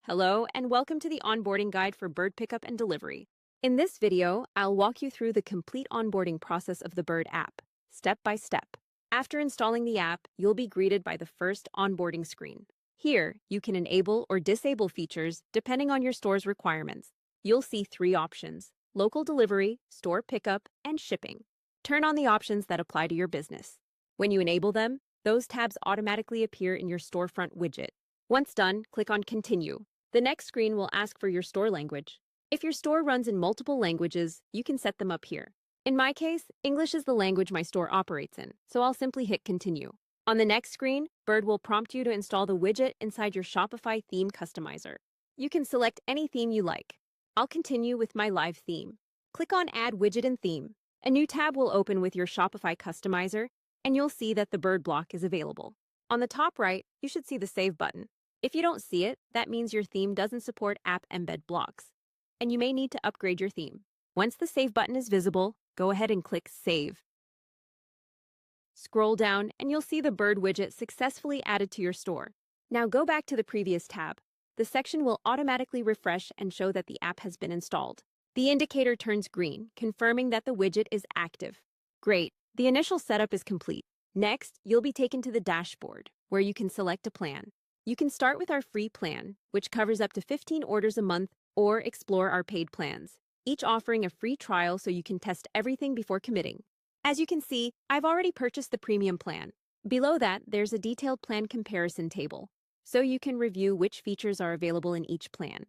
Hello, and welcome to the onboarding guide for bird pickup and delivery. In this video, I'll walk you through the complete onboarding process of the Bird app, step by step. After installing the app, you'll be greeted by the first onboarding screen. Here, you can enable or disable features depending on your store's requirements. You'll see three options: local delivery, store pickup, and shipping. Turn on the options that apply to your business. When you enable them, those tabs automatically appear in your storefront widget. Once done, click on Continue. The next screen will ask for your store language. If your store runs in multiple languages, you can set them up here. In my case, English is the language my store operates in, so I'll simply hit Continue. On the next screen, Bird will prompt you to install the widget inside your Shopify theme customizer. You can select any theme you like. I'll continue with my live theme. Click on Add Widget and Theme. A new tab will open with your Shopify customizer, and you'll see that the Bird block is available. On the top right, you should see the Save button. If you don't see it, that means your theme doesn't support app embed blocks, and you may need to upgrade your theme. Once the Save button is visible, go ahead and click Save. Scroll down and you'll see the Bird widget successfully added to your store. Now go back to the previous tab. The section will automatically refresh and show that the app has been installed. The indicator turns green, confirming that the widget is active. Great, the initial setup is complete. Next, you'll be taken to the dashboard, where you can select a plan. You can start with our free plan, which covers up to 15 orders a month, or explore our paid plans, each offering a free trial so you can test everything before committing. As you can see, I've already purchased the premium plan. Below that, there's a detailed plan comparison table, so you can review which features are available in each plan.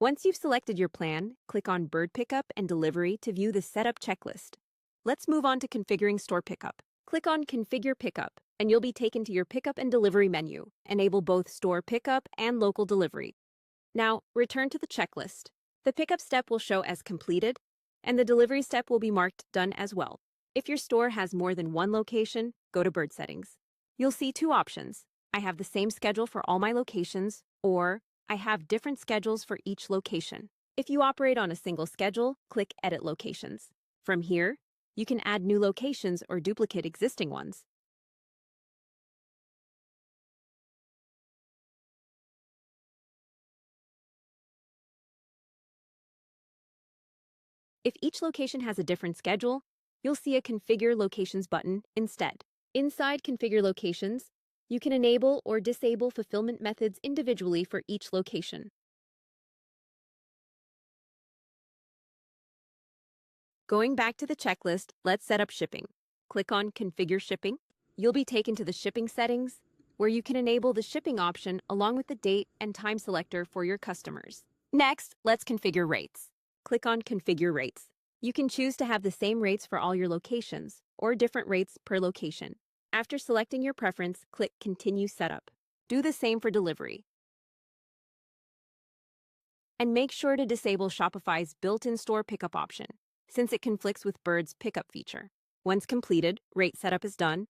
Once you've selected your plan, click on Bird Pickup and Delivery to view the setup checklist. Let's move on to configuring store pickup. Click on Configure Pickup, and you'll be taken to your pickup and delivery menu. Enable both store pickup and local delivery. Now, return to the checklist. The pickup step will show as completed, and the delivery step will be marked done as well. If your store has more than one location, go to Bird Settings. You'll see two options. I have the same schedule for all my locations, or I have different schedules for each location. If you operate on a single schedule, click Edit Locations. From here, you can add new locations or duplicate existing ones. If each location has a different schedule, you'll see a Configure Locations button instead. Inside Configure Locations, you can enable or disable fulfillment methods individually for each location. Going back to the checklist, let's set up shipping. Click on Configure Shipping. You'll be taken to the shipping settings, where you can enable the shipping option along with the date and time selector for your customers. Next, let's configure rates. Click on Configure Rates. You can choose to have the same rates for all your locations, or different rates per location. After selecting your preference, click Continue Setup. Do the same for delivery. And make sure to disable Shopify's built-in store pickup option, since it conflicts with Bird's pickup feature. Once completed, rate setup is done.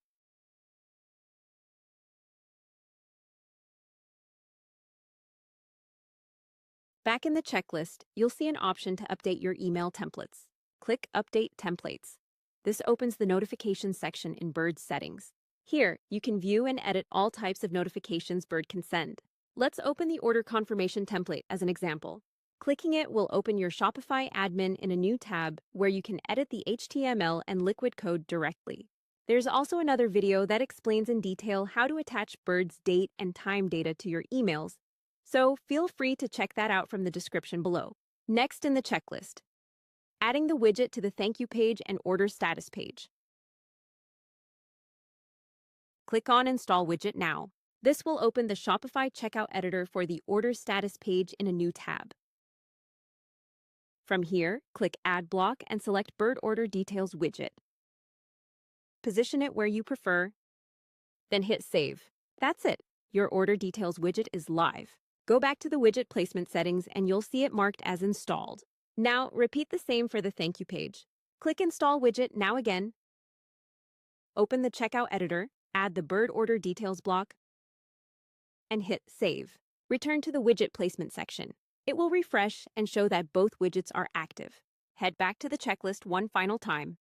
Back in the checklist, you'll see an option to update your email templates. Click Update Templates. This opens the notifications section in Bird's settings. Here, you can view and edit all types of notifications Bird can send. Let's open the order confirmation template as an example. Clicking it will open your Shopify admin in a new tab where you can edit the HTML and liquid code directly. There's also another video that explains in detail how to attach Bird's date and time data to your emails, so feel free to check that out from the description below. Next in the checklist, adding the widget to the thank you page and order status page. Click on Install Widget now. This will open the Shopify checkout editor for the order status page in a new tab. From here, click Add Block and select Bird Order Details widget. Position it where you prefer, then hit Save. That's it. Your Order Details widget is live. Go back to the widget placement settings and you'll see it marked as installed. Now, repeat the same for the thank you page. Click Install Widget now again. Open the checkout editor, add the Bird Order Details block, and hit Save. Return to the widget placement section. It will refresh and show that both widgets are active. Head back to the checklist one final time,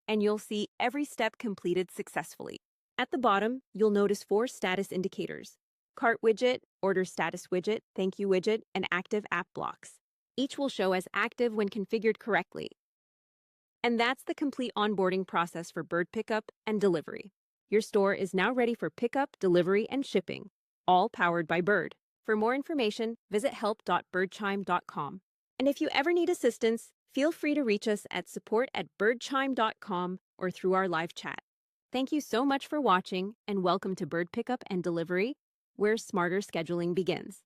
and you'll see every step completed successfully. At the bottom, you'll notice 4 status indicators. Cart widget, order status widget, thank you widget, and active app blocks. Each will show as active when configured correctly. And that's the complete onboarding process for bird pickup and delivery. Your store is now ready for pickup, delivery, and shipping, all powered by Bird. For more information, visit help.birdchime.com. And if you ever need assistance, feel free to reach us at support@birdchime.com or through our live chat. Thank you so much for watching, and welcome to Bird Pickup and Delivery, where smarter scheduling begins.